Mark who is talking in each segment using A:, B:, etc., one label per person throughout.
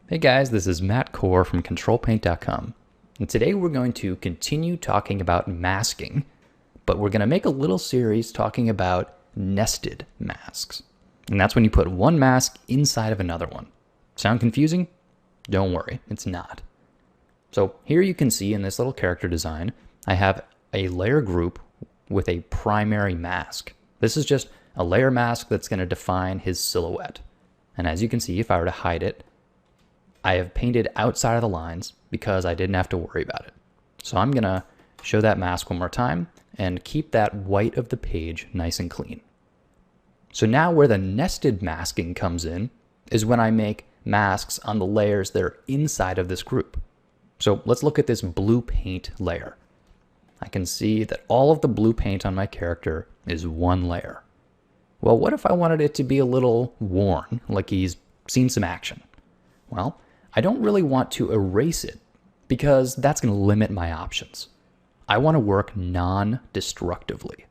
A: Hey guys, this is Matt Core from Ctrl+Paint.com, and today we're going to continue talking about masking, but we're going to make a little series talking about nested masks. And that's when you put one mask inside of another one. Sound confusing? Don't worry, it's not. So here you can see in this little character design, I have a layer group with a primary mask. This is just a layer mask that's going to define his silhouette. And as you can see, if I were to hide it, I have painted outside of the lines because I didn't have to worry about it. So I'm going to show that mask one more time and keep that white of the page nice and clean. So now where the nested masking comes in is when I make masks on the layers that are inside of this group. So let's look at this blue paint layer. I can see that all of the blue paint on my character is one layer. Well, what if I wanted it to be a little worn, like he's seen some action? Well, I don't really want to erase it because that's going to limit my options. I want to work non-destructively.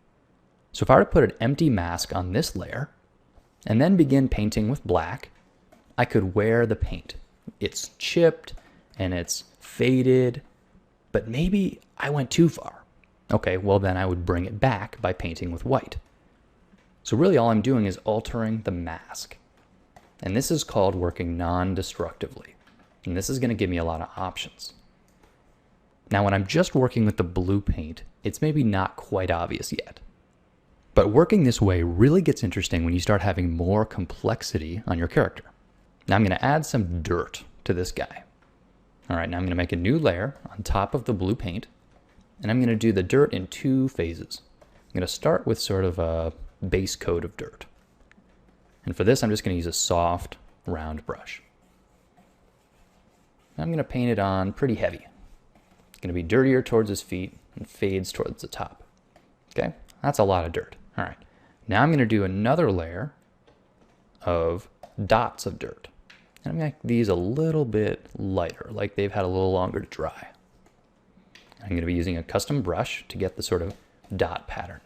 A: So if I were to put an empty mask on this layer and then begin painting with black, I could wear the paint. It's chipped and it's faded, but maybe I went too far. Okay, well then I would bring it back by painting with white. So really all I'm doing is altering the mask. And this is called working non-destructively. And this is going to give me a lot of options. Now when I'm just working with the blue paint, it's maybe not quite obvious yet. But working this way really gets interesting when you start having more complexity on your character. Now I'm going to add some dirt to this guy. All right, now I'm going to make a new layer on top of the blue paint. And I'm going to do the dirt in two phases. I'm going to start with sort of a base coat of dirt. And for this, I'm just going to use a soft, round brush. I'm going to paint it on pretty heavy. It's going to be dirtier towards his feet and fades towards the top. Okay, that's a lot of dirt. All right, now I'm going to do another layer of dots of dirt. And I'm going to make these a little bit lighter, like they've had a little longer to dry. I'm going to be using a custom brush to get the sort of dot pattern.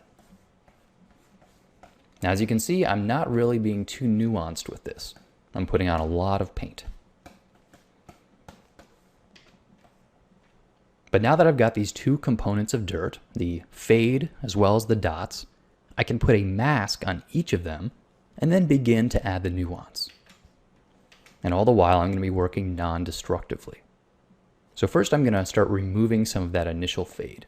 A: Now, as you can see, I'm not really being too nuanced with this. I'm putting on a lot of paint. But now that I've got these two components of dirt, the fade as well as the dots, I can put a mask on each of them and then begin to add the nuance. And all the while, I'm going to be working non-destructively. So first, I'm going to start removing some of that initial fade.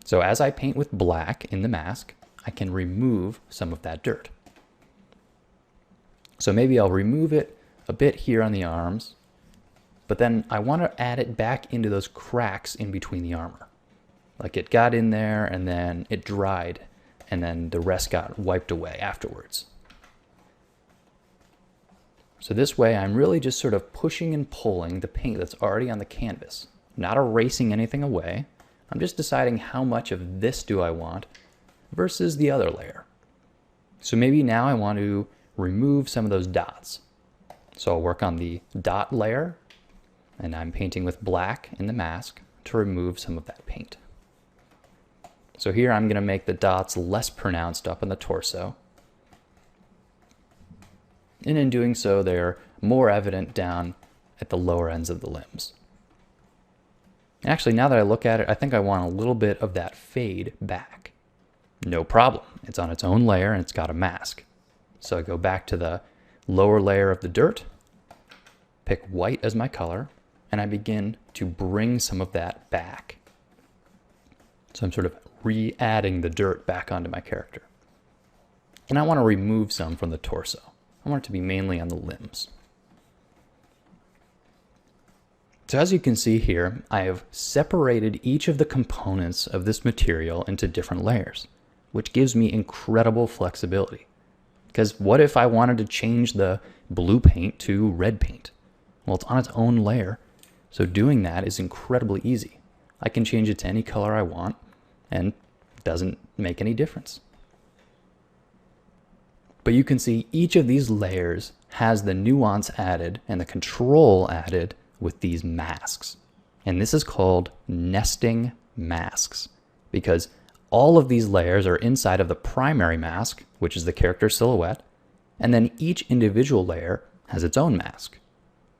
A: So as I paint with black in the mask, I can remove some of that dirt. So maybe I'll remove it a bit here on the arms, but then I want to add it back into those cracks in between the armor. Like it got in there and then it dried and then the rest got wiped away afterwards. So this way I'm really just sort of pushing and pulling the paint that's already on the canvas, not erasing anything away. I'm just deciding how much of this do I want versus the other layer. So maybe now I want to remove some of those dots. So I'll work on the dot layer, and I'm painting with black in the mask to remove some of that paint. So here I'm going to make the dots less pronounced up on the torso. And in doing so, they're more evident down at the lower ends of the limbs. And actually, now that I look at it, I think I want a little bit of that fade back. No problem. It's on its own layer and it's got a mask. So I go back to the lower layer of the dirt, pick white as my color, and I begin to bring some of that back. So I'm sort of re-adding the dirt back onto my character. And I want to remove some from the torso. I want it to be mainly on the limbs. So as you can see here, I have separated each of the components of this material into different layers, which gives me incredible flexibility. Because what if I wanted to change the blue paint to red paint? Well, it's on its own layer, so doing that is incredibly easy. I can change it to any color I want, and it doesn't make any difference. But you can see each of these layers has the nuance added and the control added with these masks. And this is called nesting masks because all of these layers are inside of the primary mask, which is the character silhouette, and then each individual layer has its own mask.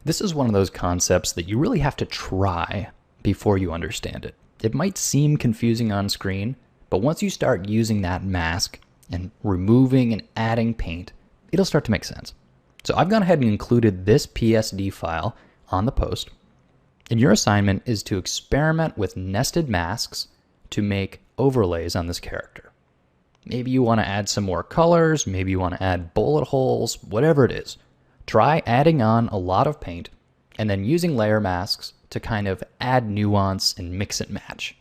A: This is one of those concepts that you really have to try before you understand it. It might seem confusing on screen, but once you start using that mask and removing and adding paint, it'll start to make sense. So I've gone ahead and included this PSD file on the post. And your assignment is to experiment with nested masks to make overlays on this character. Maybe you want to add some more colors, maybe you want to add bullet holes, whatever it is. Try adding on a lot of paint and then using layer masks to kind of add nuance and mix and match.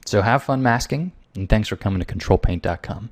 A: So have fun masking, and thanks for coming to Ctrl+Paint.com.